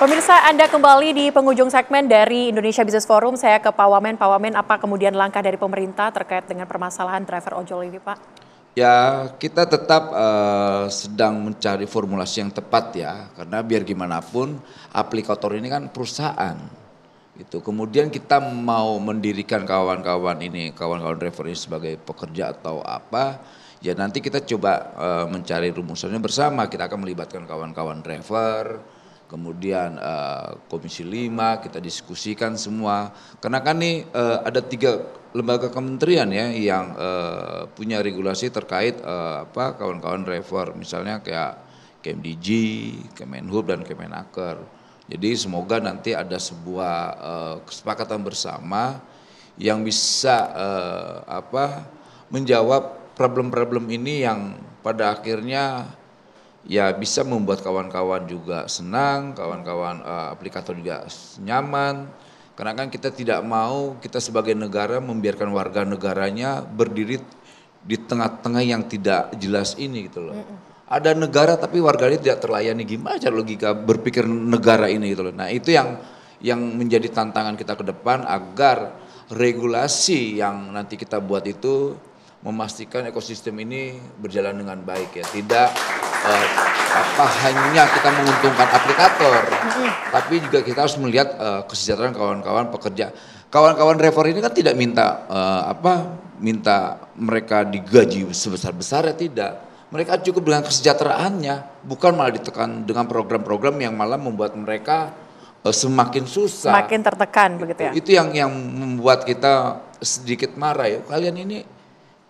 Pemirsa, Anda kembali di penghujung segmen dari Indonesia Business Forum. Saya ke Pak Wamen. Pak Wamen, apa kemudian langkah dari pemerintah terkait dengan permasalahan driver ojol ini, Pak? Ya, kita tetap sedang mencari formulasi yang tepat ya, karena biar gimana pun aplikator ini kan perusahaan. Gitu. Kemudian kita mau mendirikan kawan-kawan driver ini sebagai pekerja atau apa, ya nanti kita coba mencari rumusannya bersama. Kita akan melibatkan kawan-kawan driver, kemudian Komisi 5 kita diskusikan semua. Karena kan nih ada 3 lembaga kementerian ya yang punya regulasi terkait kawan-kawan driver, misalnya kayak Kemdg, Kemenhub dan Kemenaker. Jadi semoga nanti ada sebuah kesepakatan bersama yang bisa menjawab problem-problem ini yang pada akhirnya ya bisa membuat kawan-kawan juga senang, kawan-kawan aplikator juga nyaman. Karena kan kita tidak mau kita sebagai negara membiarkan warga negaranya berdiri di tengah-tengah yang tidak jelas ini gitu loh. Ada negara tapi warganya tidak terlayani, gimana cara logika berpikir negara ini gitu loh. Nah itu yang menjadi tantangan kita ke depan agar regulasi yang nanti kita buat itu memastikan ekosistem ini berjalan dengan baik ya. Tidak hanya kita menguntungkan aplikator, tapi juga kita harus melihat kesejahteraan kawan-kawan pekerja. Kawan-kawan driver ini kan tidak minta minta mereka digaji sebesar-besarnya, tidak. Mereka cukup dengan kesejahteraannya, bukan malah ditekan dengan program-program yang malah membuat mereka semakin susah. Semakin tertekan begitu ya. Itu yang membuat kita sedikit marah ya. Kalian ini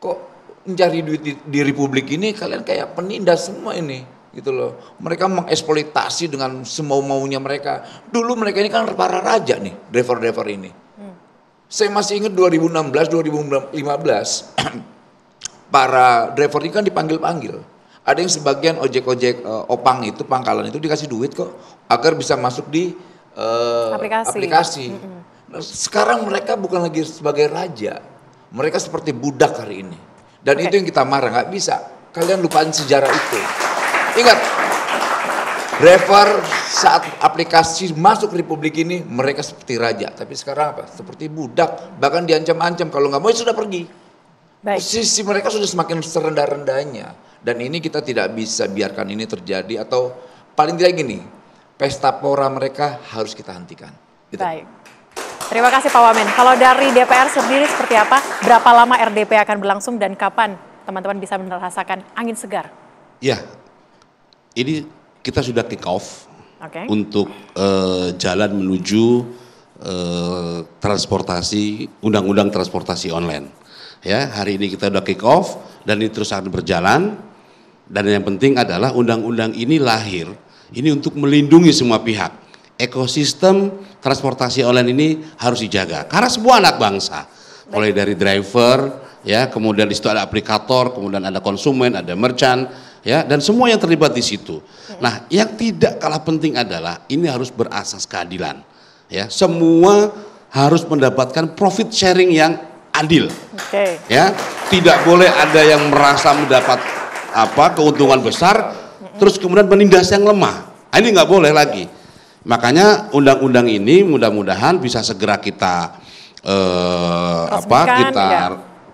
kok mencari duit di Republik ini, kalian kayak penindas semua ini gitu loh. Mereka mengeksploitasi dengan semau-maunya mereka. Dulu mereka ini kan para raja nih, driver-driver ini. Saya masih ingat 2016, 2015 para driver ini kan dipanggil-panggil. Ada yang sebagian ojek-ojek opang itu, pangkalan itu dikasih duit kok agar bisa masuk di aplikasi. Nah, sekarang mereka bukan lagi sebagai raja, mereka seperti budak hari ini. Dan itu yang kita marah, nggak bisa. Kalian lupain sejarah itu. Ingat, driver saat aplikasi masuk Republik ini mereka seperti raja, tapi sekarang apa? Seperti budak, bahkan diancam-ancam kalau nggak mau sudah pergi. Posisi mereka sudah semakin serendah-rendahnya, dan ini kita tidak bisa biarkan ini terjadi, atau paling tidak gini, pesta pora mereka harus kita hentikan. Gitu. Baik, terima kasih Pak Wamen. Kalau dari DPR sendiri seperti apa? Berapa lama RDP akan berlangsung dan kapan teman-teman bisa merasakan angin segar? Ya, ini kita sudah kick off untuk jalan menuju undang-undang transportasi online. Ya, hari ini kita udah kick off dan ini terus akan berjalan, dan yang penting adalah undang-undang ini lahir ini untuk melindungi semua pihak. Ekosistem transportasi online ini harus dijaga karena semua anak bangsa, mulai dari driver ya, kemudian di situ ada aplikator, kemudian ada konsumen, ada merchant ya, dan semua yang terlibat di situ. Nah, yang tidak kalah penting adalah ini harus berasas keadilan ya, semua harus mendapatkan profit sharing yang adil. Ya, tidak boleh ada yang merasa mendapat keuntungan besar terus kemudian menindas yang lemah. Ini nggak boleh lagi. Makanya undang-undang ini mudah-mudahan bisa segera kita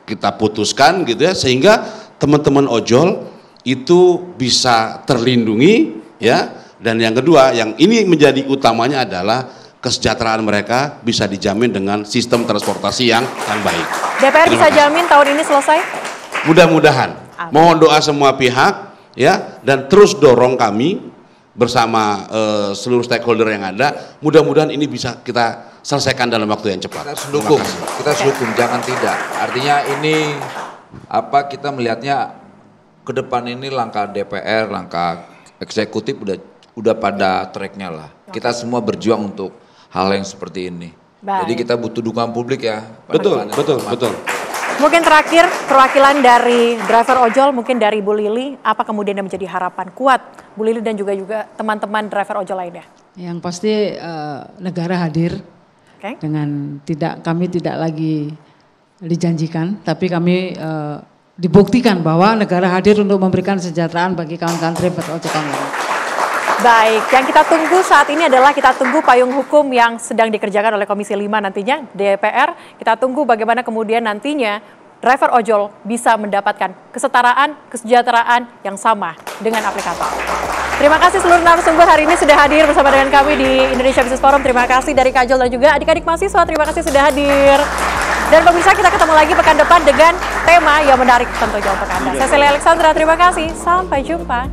kita putuskan gitu ya, sehingga teman-teman ojol itu bisa terlindungi ya. Dan yang kedua, yang ini menjadi utamanya adalah kesejahteraan mereka bisa dijamin dengan sistem transportasi yang baik. DPR bisa jamin tahun ini selesai? Mudah-mudahan. Mohon doa semua pihak ya, dan terus dorong kami bersama seluruh stakeholder yang ada. Mudah-mudahan ini bisa kita selesaikan dalam waktu yang cepat. Kita dukung, jangan tidak. Artinya ini kita melihatnya ke depan ini langkah DPR, langkah eksekutif udah pada tracknya lah. Kita semua berjuang untuk hal yang seperti ini. Jadi kita butuh dukungan publik ya. Betul. Mungkin terakhir perwakilan dari driver ojol, mungkin dari Bu Lili, apa kemudian yang menjadi harapan kuat Bu Lili dan juga teman-teman driver ojol lainnya? Yang pasti negara hadir dengan kami tidak lagi dijanjikan, tapi kami dibuktikan bahwa negara hadir untuk memberikan kesejahteraan bagi kawan-kawan driver ojek online. Baik, yang kita tunggu saat ini adalah kita tunggu payung hukum yang sedang dikerjakan oleh Komisi 5 nantinya, DPR. Kita tunggu bagaimana kemudian nantinya driver ojol bisa mendapatkan kesetaraan, kesejahteraan yang sama dengan aplikator. Terima kasih seluruh narasumber hari ini sudah hadir bersama dengan kami di Indonesia Business Forum. Terima kasih dari Kajol dan juga adik-adik mahasiswa, terima kasih sudah hadir. Dan pemirsa, kita ketemu lagi pekan depan dengan tema yang menarik tentunya untuk Anda. Saya Sally Alexandra, terima kasih. Sampai jumpa.